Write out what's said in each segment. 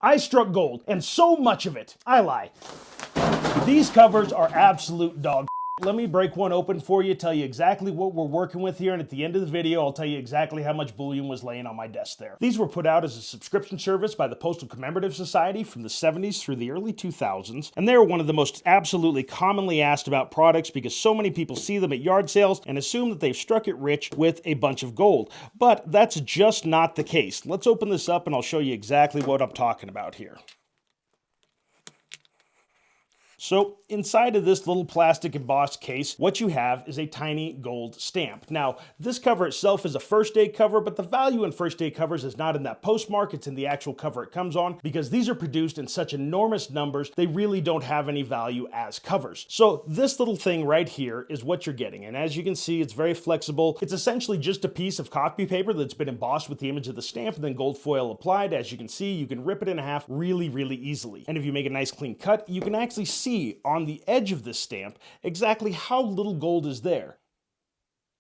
I struck gold, and so much of it. I lie. These covers are absolute dog. Let me break one open for you, tell you exactly what we're working with here, and at the end of the video, I'll tell you exactly how much bullion was laying on my desk there. These were put out as a subscription service by the Postal Commemorative Society from the 70s through the early 2000s, and they're one of the most absolutely commonly asked about products because so many people see them at yard sales and assume that they've struck it rich with a bunch of gold. But that's just not the case. Let's open this up and I'll show you exactly what I'm talking about here. So inside of this little plastic embossed case, what you have is a tiny gold stamp. Now, this cover itself is a first aid cover, but the value in first aid covers is not in that postmark, it's in the actual cover it comes on, because these are produced in such enormous numbers, they really don't have any value as covers. So this little thing right here is what you're getting, and as you can see, it's very flexible. It's essentially just a piece of copy paper that's been embossed with the image of the stamp and then gold foil applied. As you can see, you can rip it in half really, really easily. And if you make a nice clean cut, you can actually see on the edge of this stamp exactly how little gold is there.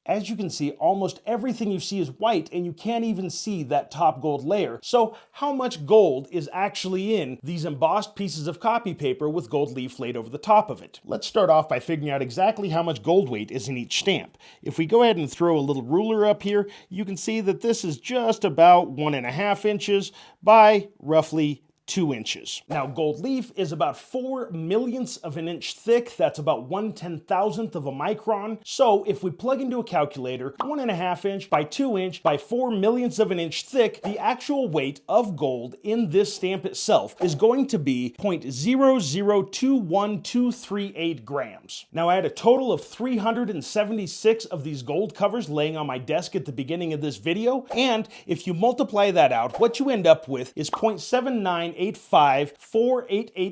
As you can see, almost everything you see is white and you can't even see that top gold layer. So how much gold is actually in these embossed pieces of copy paper with gold leaf laid over the top of it? Let's start off by figuring out exactly how much gold weight is in each stamp. If we go ahead and throw a little ruler up here, you can see that this is just about 1.5 inches by roughly 2 inches. Now, gold leaf is about 4 millionths of an inch thick. That's about 1/10,000th of a micron. So if we plug into a calculator, 1.5 inch by 2 inch by 4 millionths of an inch thick, the actual weight of gold in this stamp itself is going to be 0.0021238 grams. Now, I had a total of 376 of these gold covers laying on my desk at the beginning of this video, and if you multiply that out, what you end up with is 0.7985488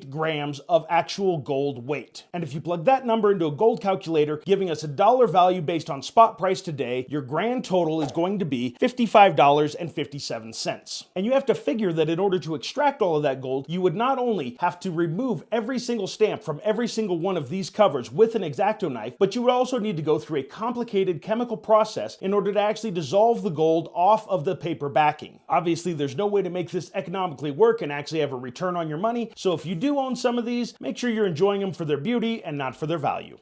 grams of actual gold weight. And if you plug that number into a gold calculator, giving us a dollar value based on spot price today, your grand total is going to be $55.57. And you have to figure that in order to extract all of that gold, you would not only have to remove every single stamp from every single one of these covers with an X-Acto knife, but you would also need to go through a complicated chemical process in order to actually dissolve the gold off of the paper backing. Obviously, there's no way to make this economically work and actually have a return on your money, so if you do own some of these, make sure you're enjoying them for their beauty and not for their value.